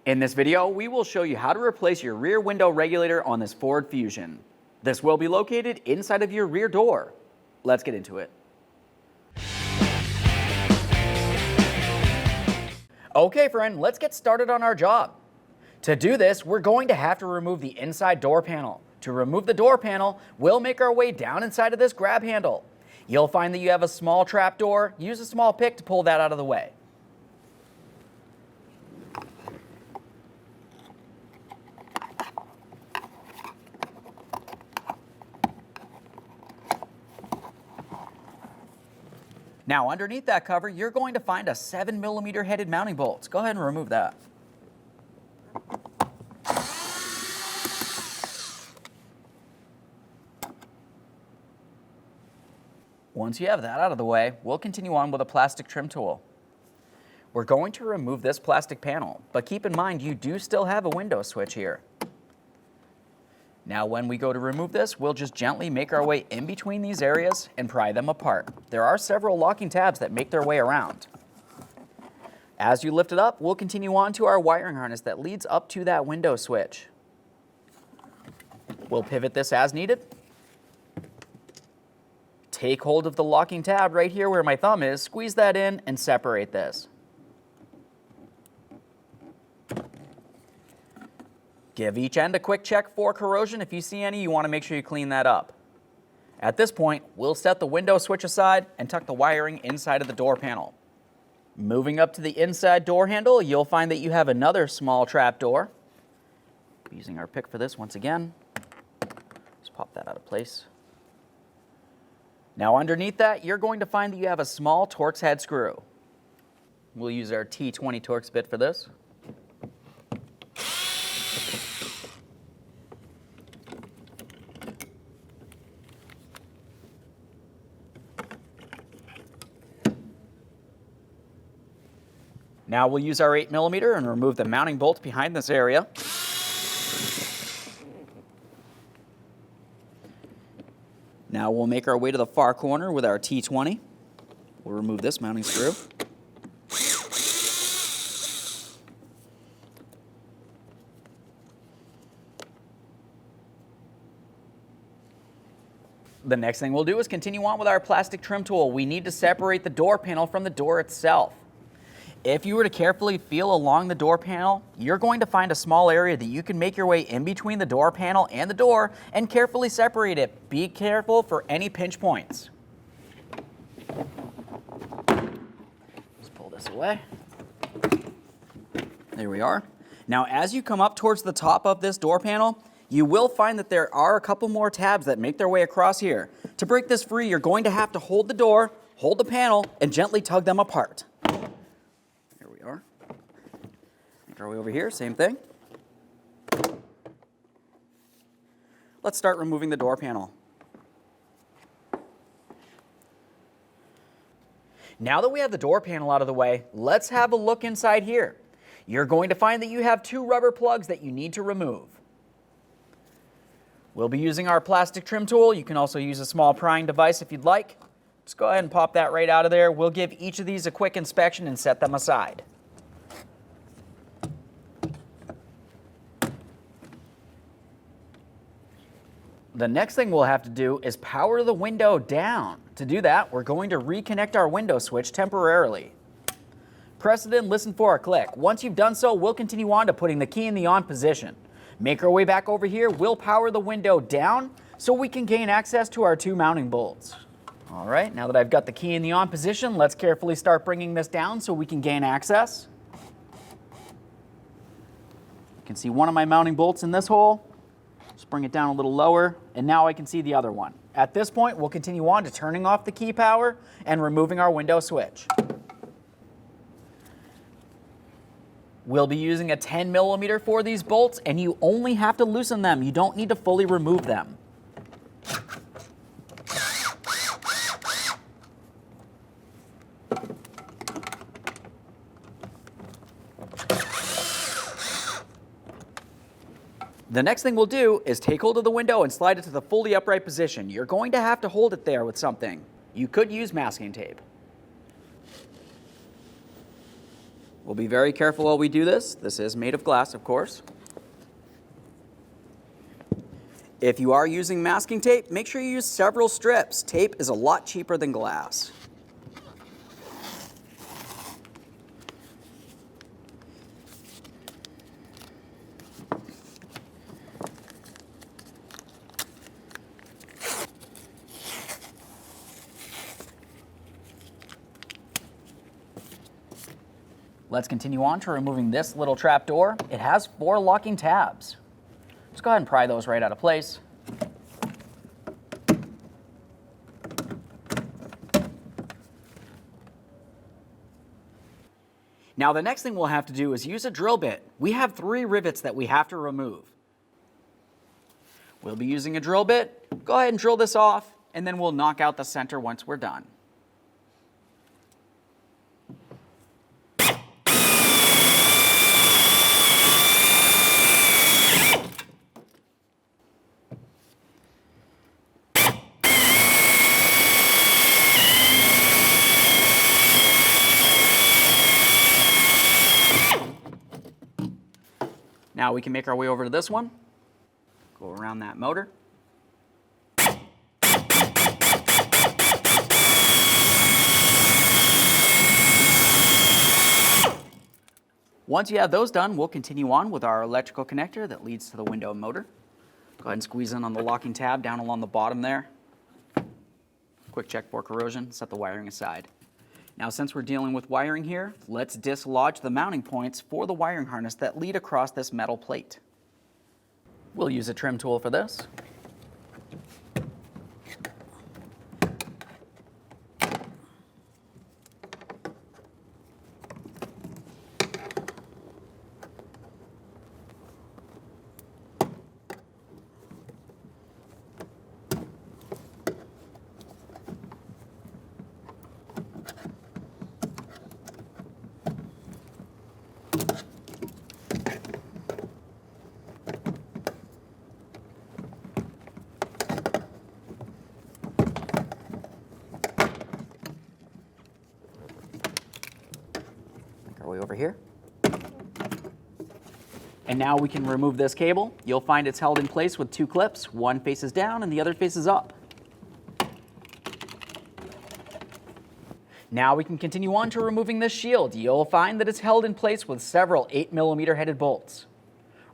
In this video, we will show you how to replace your rear window regulator on this Ford Fusion. This will be located inside of your rear door. Let's get into it. Okay friend, let's get started on our job. To do this, we're going to have to remove the inside door panel. To remove the door panel, we'll make our way down inside of this grab handle. You'll find that you have a small trap door. Use a small pick to pull that out of the way. Now underneath that cover, you're going to find a 7mm headed mounting bolt. Go ahead and remove that. Once you have that out of the way, we'll continue on with a plastic trim tool. We're going to remove this plastic panel, but keep in mind you do still have a window switch here. Now when we go to remove this, we'll just gently make our way in between these areas and pry them apart. There are several locking tabs that make their way around. As you lift it up, we'll continue on to our wiring harness that leads up to that window switch. We'll pivot this as needed. Take hold of the locking tab right here where my thumb is, squeeze that in and separate this. Give each end a quick check for corrosion. If you see any, you want to make sure you clean that up. At this point, we'll set the window switch aside and tuck the wiring inside of the door panel. Moving up to the inside door handle, you'll find that you have another small trap door. Using our pick for this once again. Just pop that out of place. Now underneath that, you're going to find that you have a small Torx head screw. We'll use our T20 Torx bit for this. Now we'll use our 8mm and remove the mounting bolt behind this area. Now we'll make our way to the far corner with our T20. We'll remove this mounting screw. The next thing we'll do is continue on with our plastic trim tool. We need to separate the door panel from the door itself. If you were to carefully feel along the door panel, you're going to find a small area that you can make your way in between the door panel and the door and carefully separate it. Be careful for any pinch points. Just pull this away. There we are. Now as you come up towards the top of this door panel, you will find that there are a couple more tabs that make their way across here. To break this free, you're going to have to hold the door, hold the panel, and gently tug them apart. Make our way over here, same thing. Let's start removing the door panel. Now that we have the door panel out of the way, let's have a look inside here. You're going to find that you have two rubber plugs that you need to remove. We'll be using our plastic trim tool. You can also use a small prying device if you'd like. Just go ahead and pop that right out of there. We'll give each of these a quick inspection and set them aside. The next thing we'll have to do is power the window down. To do that, we're going to reconnect our window switch temporarily. Press it in, listen for a click. Once you've done so, we'll continue on to putting the key in the on position. Make our way back over here, we'll power the window down so we can gain access to our two mounting bolts. All right, now that I've got the key in the on position, let's carefully start bringing this down so we can gain access. You can see one of my mounting bolts in this hole. Just bring it down a little lower, and now I can see the other one. At this point, we'll continue on to turning off the key power and removing our window switch. We'll be using a 10mm for these bolts, and you only have to loosen them. You don't need to fully remove them. The next thing we'll do is take hold of the window and slide it to the fully upright position. You're going to have to hold it there with something. You could use masking tape. We'll be very careful while we do this. This is made of glass, of course. If you are using masking tape, make sure you use several strips. Tape is a lot cheaper than glass. Let's continue on to removing this little trap door. It has 4 locking tabs. Let's go ahead and pry those right out of place. Now the next thing we'll have to do is use a drill bit. We have 3 rivets that we have to remove. We'll be using a drill bit. Go ahead and drill this off, and then we'll knock out the center once we're done. Now we can make our way over to this one, go around that motor. Once you have those done, we'll continue on with our electrical connector that leads to the window motor. Go ahead and squeeze in on the locking tab down along the bottom there. Quick check for corrosion, set the wiring aside. Now, since we're dealing with wiring here, let's dislodge the mounting points for the wiring harness that lead across this metal plate. We'll use a trim tool for this. Way over here. And now we can remove this cable. You'll find it's held in place with 2 clips. One faces down and the other faces up. Now we can continue on to removing this shield. You'll find that it's held in place with several 8mm headed bolts.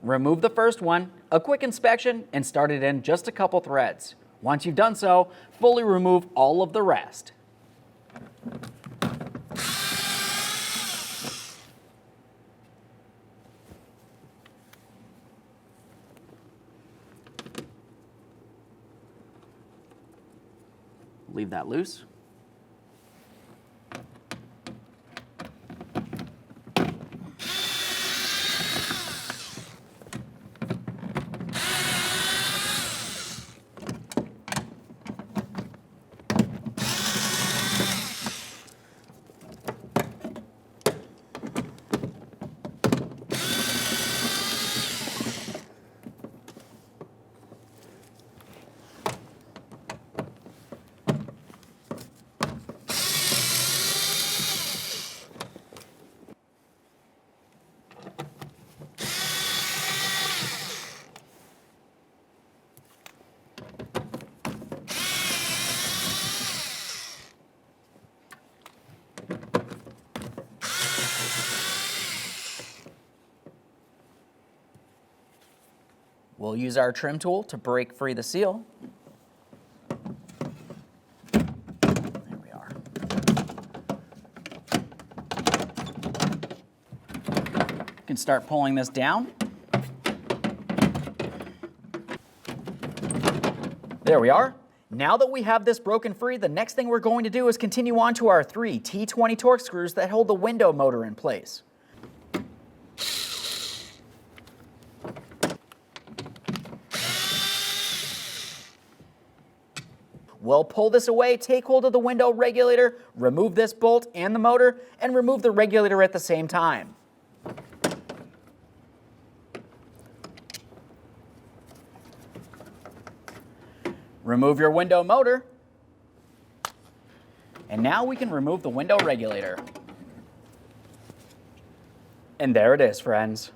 Remove the first one, a quick inspection, and start it in just a couple threads. Once you've done so, fully remove all of the rest. Leave that loose. We'll use our trim tool to break free the seal. There we are. You can start pulling this down. There we are. Now that we have this broken free, the next thing we're going to do is continue on to our 3 T20 torque screws that hold the window motor in place. We'll pull this away, take hold of the window regulator, remove this bolt and the motor, and remove the regulator at the same time. Remove your window motor, and now we can remove the window regulator. And there it is, friends.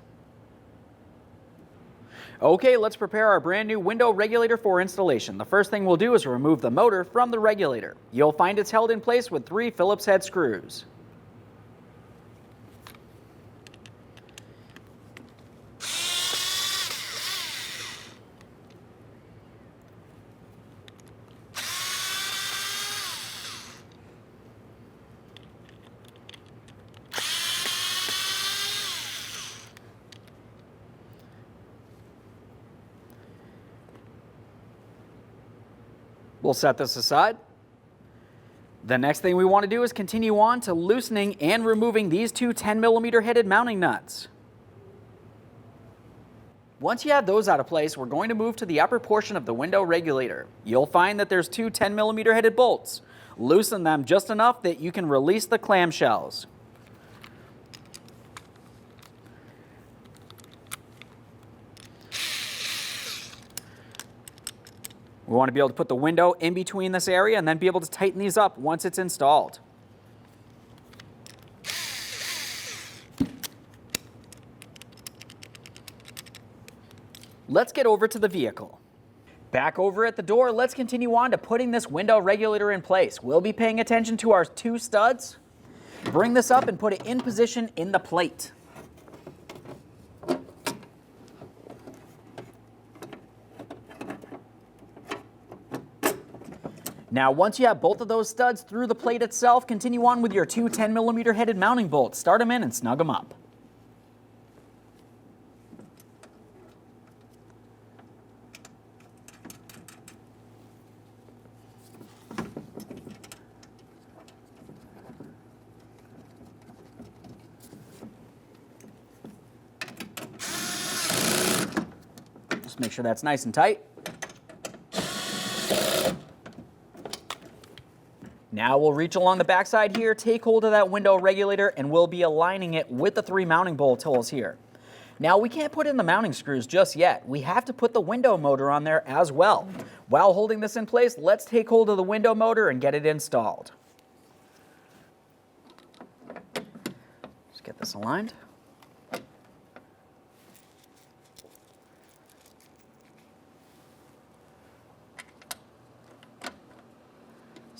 Okay, let's prepare our brand new window regulator for installation. The first thing we'll do is remove the motor from the regulator. You'll find it's held in place with 3 Phillips head screws. We'll set this aside. The next thing we want to do is continue on to loosening and removing these 2 10mm headed mounting nuts. Once you have those out of place, we're going to move to the upper portion of the window regulator. You'll find that there's 2 10mm headed bolts. Loosen them just enough that you can release the clamshells. We want to be able to put the window in between this area and then be able to tighten these up once it's installed. Let's get over to the vehicle. Back over at the door, let's continue on to putting this window regulator in place. We'll be paying attention to our 2 studs. Bring this up and put it in position in the plate. Now, once you have both of those studs through the plate itself, continue on with your 2 10mm headed mounting bolts. Start them in and snug them up. Just make sure that's nice and tight. Now we'll reach along the backside here, take hold of that window regulator, and we'll be aligning it with the 3 mounting bolt holes here. Now we can't put in the mounting screws just yet. We have to put the window motor on there as well. While holding this in place, let's take hold of the window motor and get it installed. Just get this aligned.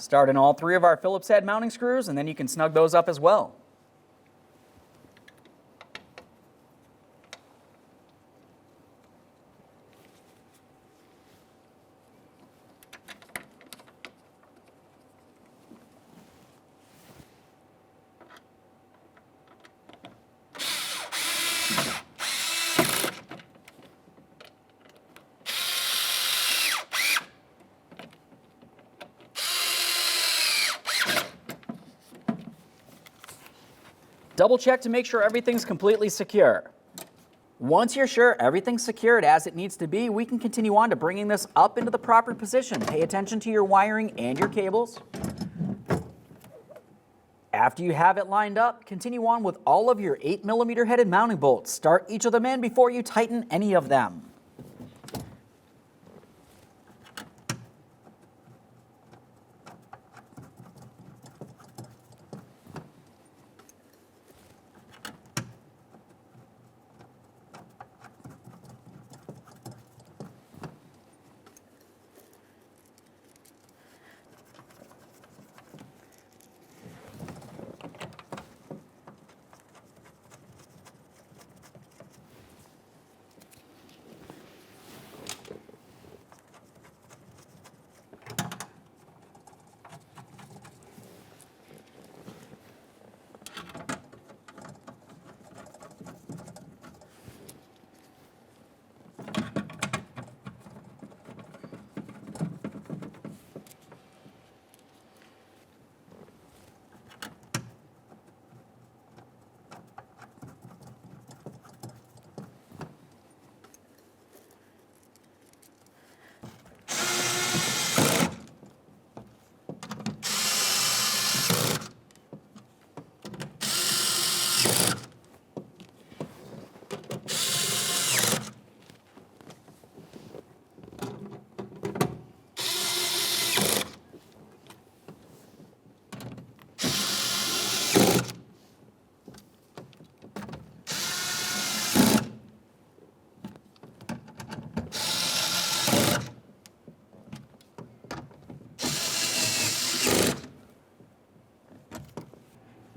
Start in all 3 of our Phillips head mounting screws, and then you can snug those up as well. Double check to make sure everything's completely secure. Once you're sure everything's secured as it needs to be, we can continue on to bringing this up into the proper position. Pay attention to your wiring and your cables. After you have it lined up, continue on with all of your 8mm headed mounting bolts. Start each of them in before you tighten any of them.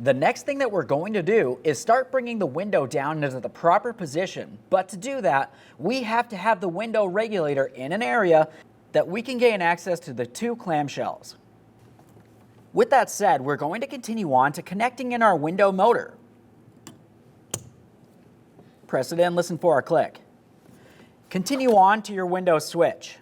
The next thing that we're going to do is start bringing the window down into the proper position, but to do that, we have to have the window regulator in an area that we can gain access to the two clamshells. With that said, we're going to continue on to connecting in our window motor. Press it in, listen for a click. Continue on to your window switch.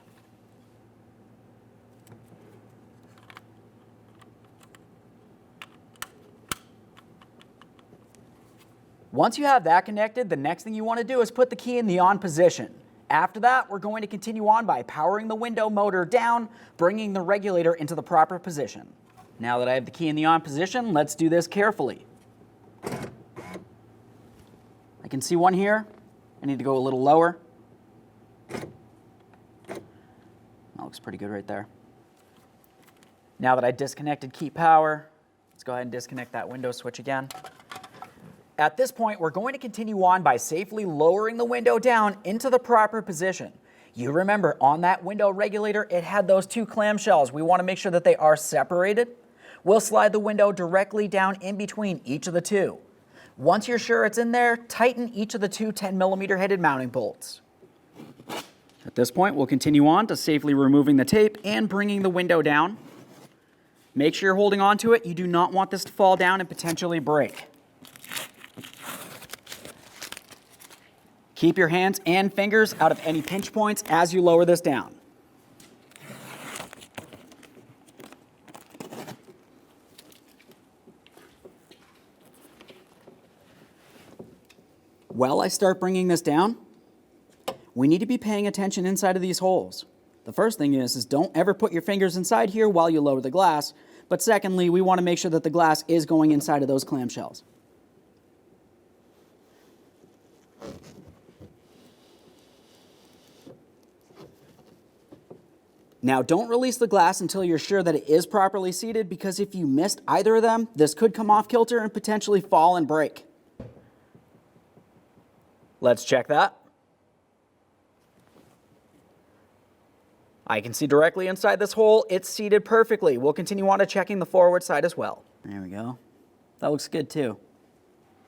Once you have that connected, the next thing you want to do is put the key in the on position. After that, we're going to continue on by powering the window motor down, bringing the regulator into the proper position. Now that I have the key in the on position, let's do this carefully. I can see one here. I need to go a little lower. That looks pretty good right there. Now that I disconnected key power, let's go ahead and disconnect that window switch again. At this point, we're going to continue on by safely lowering the window down into the proper position. You remember, on that window regulator, it had those two clamshells. We want to make sure that they are separated. We'll slide the window directly down in between each of the two. Once you're sure it's in there, tighten each of the two 10mm headed mounting bolts. At this point, we'll continue on to safely removing the tape and bringing the window down. Make sure you're holding on to it. You do not want this to fall down and potentially break. Keep your hands and fingers out of any pinch points as you lower this down. While I start bringing this down, we need to be paying attention inside of these holes. The first thing is don't ever put your fingers inside here while you lower the glass, but secondly, we want to make sure that the glass is going inside of those clamshells. Now, don't release the glass until you're sure that it is properly seated, because if you missed either of them, this could come off kilter and potentially fall and break. Let's check that. I can see directly inside this hole. It's seated perfectly. We'll continue on to checking the forward side as well. There we go. That looks good too.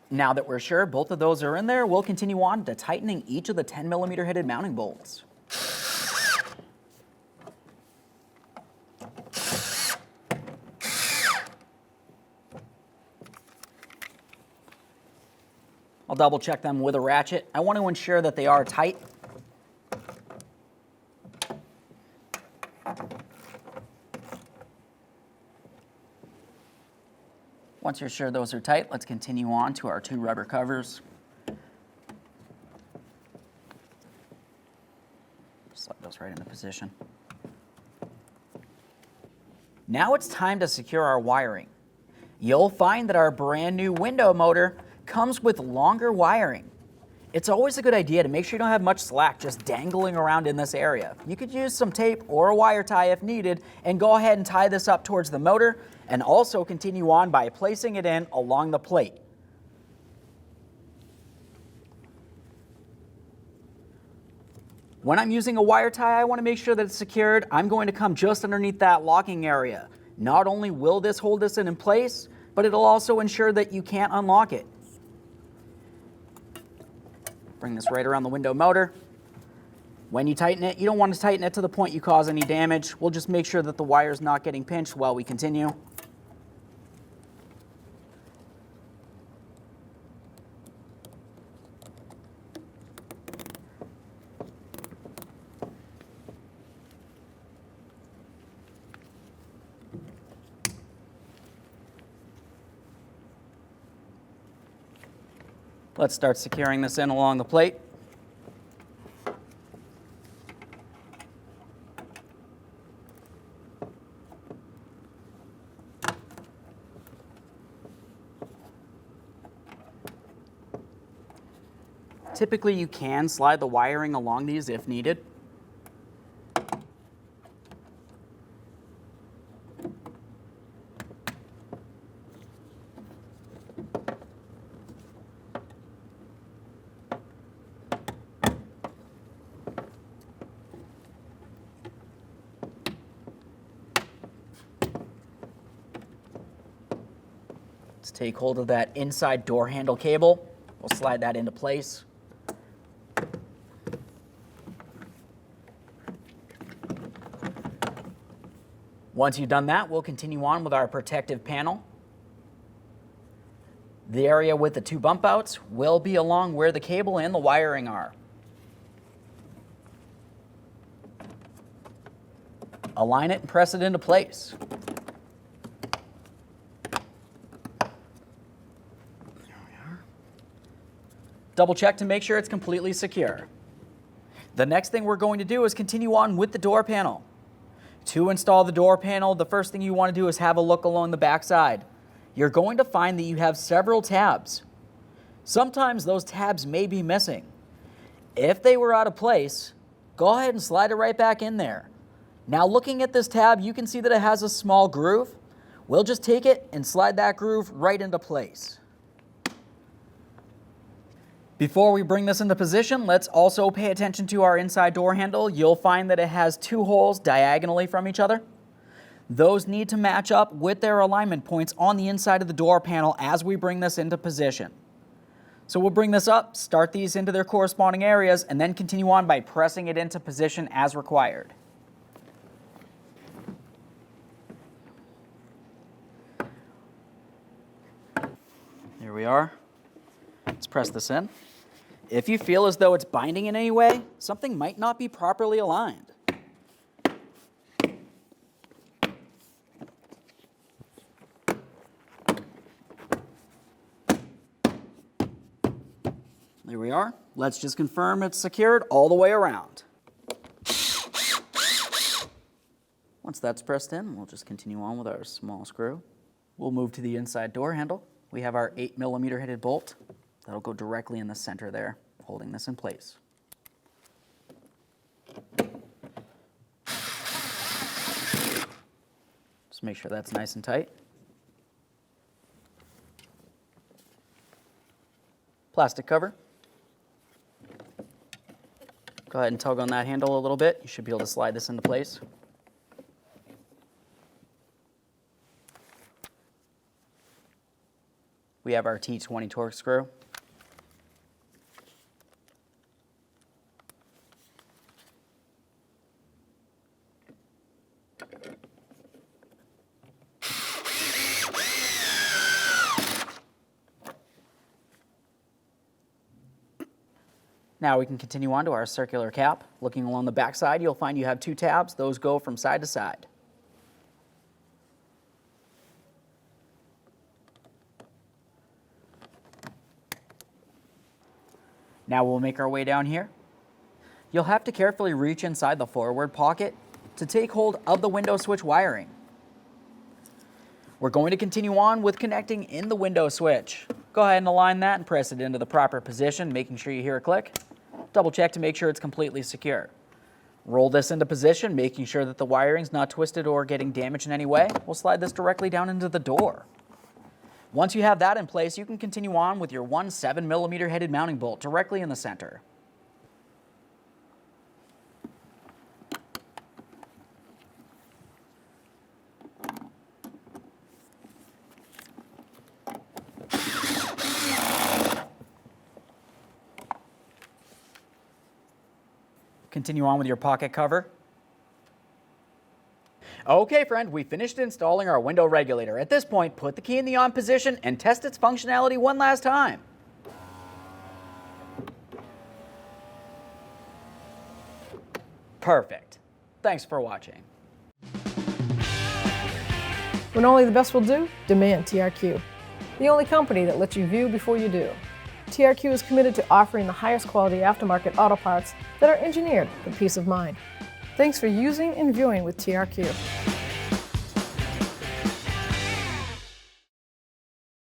Now that we're sure both of those are in there, we'll continue on to tightening each of the 10mm headed mounting bolts. I'll double check them with a ratchet. I want to ensure that they are tight. Once you're sure those are tight, let's continue on to our two rubber covers. Slide those right into position. Now it's time to secure our wiring. You'll find that our brand new window motor comes with longer wiring. It's always a good idea to make sure you don't have much slack just dangling around in this area. You could use some tape or a wire tie if needed and go ahead and tie this up towards the motor, and also continue on by placing it in along the plate. When I'm using a wire tie, I want to make sure that it's secured. I'm going to come just underneath that locking area. Not only will this hold this in place, but it'll also ensure that you can't unlock it. Bring this right around the window motor. When you tighten it, you don't want to tighten it to the point you cause any damage. We'll just make sure that the wire is not getting pinched while we continue. Let's start securing this in along the plate. Typically, you can slide the wiring along these if needed. Let's Take hold of that inside door handle cable. We'll slide that into place. Once you've done that, we'll continue on with our protective panel. The area with the two bump outs will be along where the cable and the wiring are. Align it and press it into place. Double check to make sure it's completely secure. The next thing we're going to do is continue on with the door panel. To install the door panel, the first thing you want to do is have a look along the back side. You're going to find that you have several tabs. Sometimes those tabs may be missing. If they were out of place, go ahead and slide it right back in there. Now looking at this tab, you can see that it has a small groove. We'll just take it and slide that groove right into place. Before we bring this into position, let's also pay attention to our inside door handle. You'll find that it has two holes diagonally from each other. Those need to match up with their alignment points on the inside of the door panel as we bring this into position. So we'll bring this up, start these into their corresponding areas, and then continue on by pressing it into position as required. Here we are. Let's press this in. If you feel as though it's binding in any way, something might not be properly aligned. There we are. Let's just confirm it's secured all the way around. Once that's pressed in, we'll just continue on with our small screw. We'll move to the inside door handle. We have our 8mm headed bolt. That'll go directly in the center there, holding this in place. Just make sure that's nice and tight. Plastic cover. Go ahead and tug on that handle a little bit. You should be able to slide this into place. We have our T20 torque screw. Now we can continue on to our circular cap. Looking along the back side, you'll find you have two tabs. Those go from side to side. Now we'll make our way down here. You'll have to carefully reach inside the forward pocket to take hold of the window switch wiring. We're going to continue on with connecting in the window switch. Go ahead and align that and press it into the proper position, making sure you hear a click. Double check to make sure it's completely secure. Roll this into position, making sure that the wiring's not twisted or getting damaged in any way. We'll slide this directly down into the door. Once you have that in place, you can continue on with your 7mm headed mounting bolt directly in the center. Continue on with your pocket cover. Okay, friend, we finished installing our window regulator. At this point, put the key in the on position and test its functionality one last time. Perfect. Thanks for watching. When only the best will do, demand TRQ. The only company that lets you view before you do. TRQ is committed to offering the highest quality aftermarket auto parts that are engineered for peace of mind. Thanks for using and viewing with TRQ.